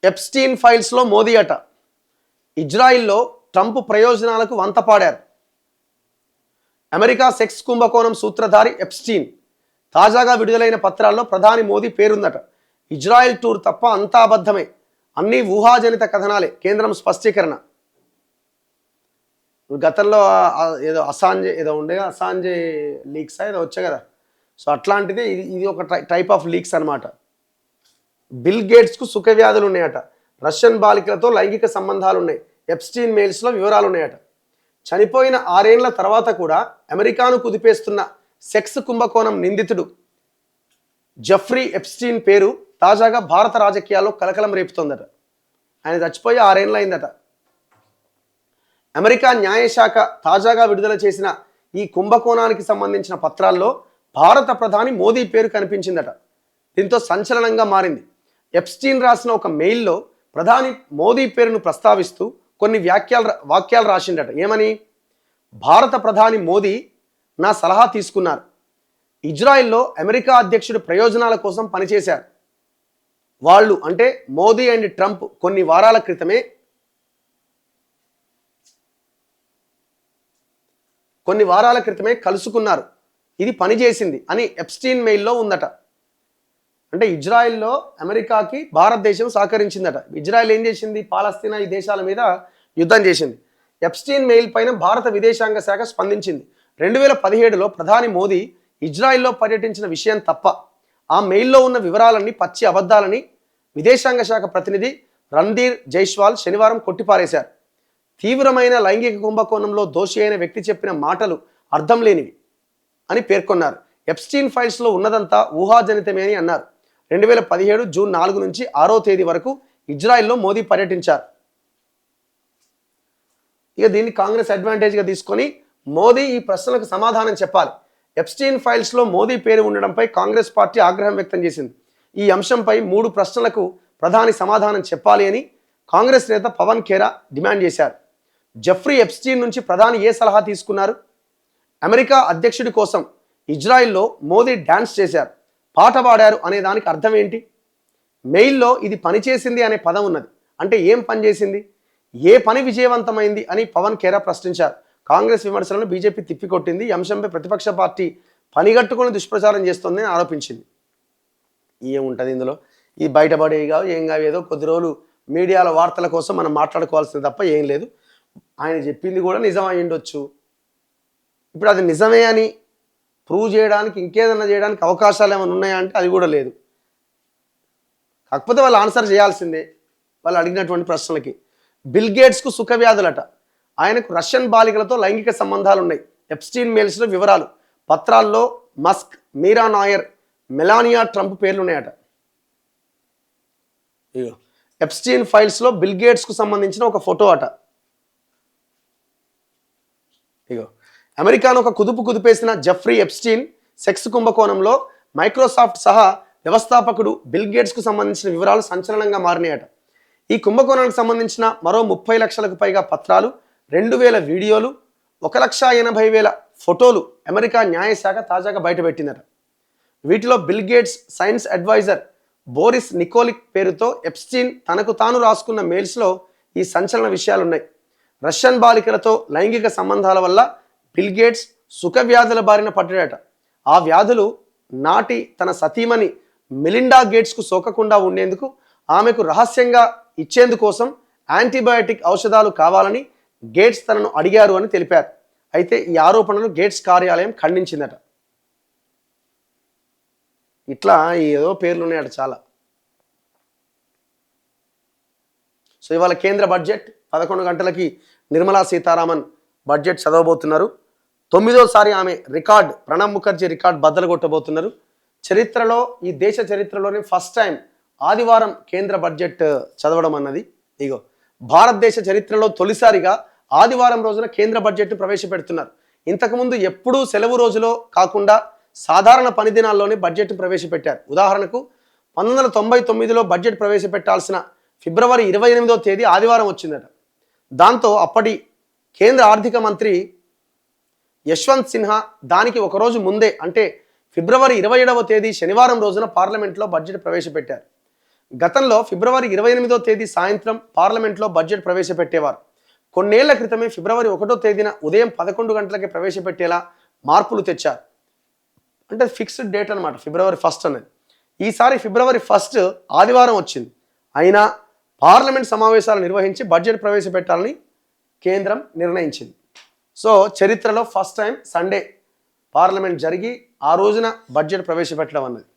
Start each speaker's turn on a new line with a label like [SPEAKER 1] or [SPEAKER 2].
[SPEAKER 1] Epstein ఫైల్స్లో Modi అట. ఇజ్రాయిల్లో Trump ప్రయోజనాలకు వంతపాడారు. America sex కుంభకోణం సూత్రధారి ఎప్స్టీన్. తాజాగా విడుదలైన పత్రాల్లో ప్రధాని మోదీ పేరుందట. ఇజ్రాయెల్ టూర్ తప్ప అంతా అబద్ధమే, అన్నీ ఊహాజనిత కథనాలే, కేంద్రం స్పష్టీకరణ. గతంలో ఏదో అసాంజే ఏదో ఉండేగా, అసాంజే లీక్స్ ఏదో వచ్చాయి కదా, సో అట్లాంటిది ఇది ఒక టైప్ ఆఫ్ లీక్స్ అనమాట. బిల్ గేట్స్కు సుఖవ్యాధులు ఉన్నాయట. రష్యన్ బాలికలతో లైంగిక సంబంధాలు ఉన్నాయి. ఎప్స్టీన్ మెయిల్స్లో వివరాలు ఉన్నాయట. చనిపోయిన 6 ఏళ్ల తర్వాత కూడా అమెరికాను కుదిపేస్తున్న సెక్స్ కుంభకోణం నిందితుడు జెఫ్రీ ఎప్స్టీన్ పేరు తాజాగా భారత రాజకీయాల్లో కలకలం రేపుతోందట. ఆయన చచ్చిపోయి 6 ఏళ్ళు అయిందట. అమెరికా న్యాయశాఖ తాజాగా విడుదల చేసిన ఈ కుంభకోణానికి సంబంధించిన పత్రాల్లో భారత ప్రధాని మోదీ పేరు కనిపించిందట. దీంతో సంచలనంగా మారింది. ఎప్స్టీన్ రాసిన ఒక మెయిల్లో ప్రధాని మోదీ పేరును ప్రస్తావిస్తూ కొన్ని వాక్యాలు రాసిండట. ఏమని? భారత ప్రధాని మోదీ నా సలహా తీసుకున్నారు. ఇజ్రాయిల్లో అమెరికా అధ్యక్షుడి ప్రయోజనాల కోసం పనిచేశారు. వాళ్ళు అంటే మోదీ అండ్ ట్రంప్ కొన్ని వారాల క్రితమే కలుసుకున్నారు. ఇది పనిచేసింది అని ఎప్స్టీన్ మెయిల్లో ఉందట. అంటే ఇజ్రాయిల్లో అమెరికాకి భారతదేశం సహకరించిందట. ఇజ్రాయిల్ ఏం చేసింది? పాలస్తీనా ఈ దేశాల మీద యుద్ధం చేసింది. ఎప్స్టీన్ మెయిల్ పైన భారత విదేశాంగ శాఖ స్పందించింది. 2017లో ప్రధాని మోదీ ఇజ్రాయిల్లో పర్యటించిన విషయం తప్ప ఆ మెయిల్లో ఉన్న వివరాలన్నీ పచ్చి అబద్ధాలని విదేశాంగ శాఖ ప్రతినిధి రణ్ధీర్ జైస్వాల్ శనివారం కొట్టిపారేశారు. తీవ్రమైన లైంగిక కుంభకోణంలో దోషి అయిన వ్యక్తి చెప్పిన మాటలు అర్థం లేనివి అని పేర్కొన్నారు. ఎప్స్టీన్ ఫైల్స్లో ఉన్నదంతా ఊహాజనితమే అని అన్నారు. 2017 జూన్ 4 నుంచి 6వ తేదీ వరకు ఇజ్రాయిల్లో మోదీ పర్యటించారు. ఇక దీన్ని కాంగ్రెస్ అడ్వాంటేజ్గా తీసుకొని మోదీ ఈ ప్రశ్నలకు సమాధానం చెప్పాలి. ఎప్స్టీన్ ఫైల్స్లో మోదీ పేరు ఉండడంపై కాంగ్రెస్ పార్టీ ఆగ్రహం వ్యక్తం చేసింది. ఈ అంశంపై 3 ప్రశ్నలకు ప్రధాని సమాధానం చెప్పాలి అని కాంగ్రెస్ నేత పవన్ ఖేరా డిమాండ్ చేశారు. జెఫ్రీ ఎప్స్టీన్ నుంచి ప్రధాని ఏ సలహా తీసుకున్నారు? అమెరికా అధ్యక్షుడి కోసం ఇజ్రాయిల్లో మోదీ డ్యాన్స్ చేశారు, పాట పాడారు అనే దానికి అర్థం ఏంటి? మెయిల్లో ఇది పనిచేసింది అనే పదం ఉన్నది. అంటే ఏం పని చేసింది? ఏ పని విజయవంతమైంది అని పవన్ ఖేరా ప్రశ్నించారు. కాంగ్రెస్ విమర్శలను బీజేపీ తిప్పికొట్టింది. ఈ అంశంపై ప్రతిపక్ష పార్టీ పనిగట్టుకుని దుష్ప్రచారం చేస్తోందని ఆరోపించింది. ఏముంటుంది ఇందులో? ఈ బయటపడేవి కావు, ఏం కావు, ఏదో కొద్ది రోజులు మీడియాల వార్తల కోసం మనం మాట్లాడుకోవాల్సింది తప్ప ఏం లేదు. ఆయన చెప్పింది కూడా నిజమై ఉండొచ్చు. ఇప్పుడు అది నిజమే అని ప్రూవ్ చేయడానికి ఇంకేదన్నా చేయడానికి అవకాశాలు ఏమైనా ఉన్నాయా అంటే అది కూడా లేదు. కాకపోతే వాళ్ళు ఆన్సర్ చేయాల్సిందే వాళ్ళు అడిగినటువంటి ప్రశ్నలకి. బిల్ గేట్స్కు సుఖవ్యాధులట. ఆయనకు రష్యన్ బాలికలతో లైంగిక సంబంధాలు ఉన్నాయి. ఎప్స్టీన్ మెయిల్స్లో వివరాలు. పత్రాల్లో మస్క్, మీరా నాయర్, మెలానియా ట్రంప్ పేర్లు ఉన్నాయట. ఇగో ఎప్స్టీన్ ఫైల్స్లో బిల్ గేట్స్కు సంబంధించిన ఒక ఫోటో అట. ఇగో అమెరికాను ఒక కుదిపేసిన జెఫ్రీ ఎప్స్టీన్ సెక్స్ కుంభకోణంలో మైక్రోసాఫ్ట్ సహా వ్యవస్థాపకుడు బిల్ గేట్స్కు సంబంధించిన వివరాలు సంచలనంగా మారినాయట. ఈ కుంభకోణానికి సంబంధించిన మరో 30 లక్షలకు పైగా పత్రాలు, 2000 వీడియోలు, 1,80,000 ఫోటోలు అమెరికా న్యాయశాఖ తాజాగా బయటపెట్టిందట. వీటిలో Bill Gates science adviser Boris Nikolic పేరుతో ఎప్స్టీన్ తనకు తాను రాసుకున్న మెయిల్స్లో ఈ సంచలన విషయాలున్నాయి. రష్యన్ బాలికలతో లైంగిక సంబంధాల వల్ల బిల్ గేట్స్ సుఖవ్యాధుల బారిన పడ్డాడట. ఆ వ్యాధులు నాటి తన సతీమణి మెలిండా గేట్స్కు సోకకుండా ఉండేందుకు ఆమెకు రహస్యంగా ఇచ్చేందుకోసం యాంటీబయాటిక్ ఔషధాలు కావాలని గేట్స్ తనను అడిగారు అని తెలిపారు. అయితే ఈ ఆరోపణలు గేట్స్ కార్యాలయం ఖండించిందట. ఇట్లా ఏదో పేర్లు ఉన్నాయట చాలా. సో ఇవాళ కేంద్ర బడ్జెట్ 11 గంటలకి నిర్మలా సీతారామన్ బడ్జెట్ చదవబోతున్నారు. 9వ ఆమె రికార్డ్, ప్రణబ్ ముఖర్జీ రికార్డ్ బద్దలు కొట్టబోతున్నారు. చరిత్రలో, ఈ దేశ చరిత్రలోనే ఫస్ట్ టైం ఆదివారం కేంద్ర బడ్జెట్ చదవడం అన్నది. ఇగో భారతదేశ చరిత్రలో తొలిసారిగా ఆదివారం రోజున కేంద్ర బడ్జెట్ను ప్రవేశపెడుతున్నారు. ఇంతకుముందు ఎప్పుడూ సెలవు రోజులో కాకుండా సాధారణ పని దినాల్లోనే బడ్జెట్ను ప్రవేశపెట్టారు. ఉదాహరణకు 1999లో బడ్జెట్ ప్రవేశపెట్టాల్సిన ఫిబ్రవరి 28వ తేదీ ఆదివారం వచ్చిందట. దాంతో అప్పటి కేంద్ర ఆర్థిక మంత్రి యశ్వంత్ సిన్హా దానికి ఒకరోజు ముందే అంటే ఫిబ్రవరి 27వ తేదీ శనివారం రోజున పార్లమెంట్లో బడ్జెట్ ప్రవేశపెట్టారు. గతంలో ఫిబ్రవరి 28వ తేదీ సాయంత్రం పార్లమెంట్లో బడ్జెట్ ప్రవేశపెట్టేవారు. కొన్నేళ్ల క్రితమే ఫిబ్రవరి 1వ తేదీన ఉదయం 11 గంటలకి ప్రవేశపెట్టేలా మార్పులు తెచ్చారు. అంటే ఫిక్స్డ్ డేట్ అనమాట ఫిబ్రవరి 1 అనేది. ఈసారి ఫిబ్రవరి 1 ఆదివారం వచ్చింది. అయినా పార్లమెంట్ సమావేశాలు నిర్వహించి బడ్జెట్ ప్రవేశపెట్టాలని కేంద్రం నిర్ణయించింది. సో చరిత్రలో ఫస్ట్ టైం సండే పార్లమెంట్ జరిగి ఆ రోజున బడ్జెట్ ప్రవేశపెట్టడం అన్నది.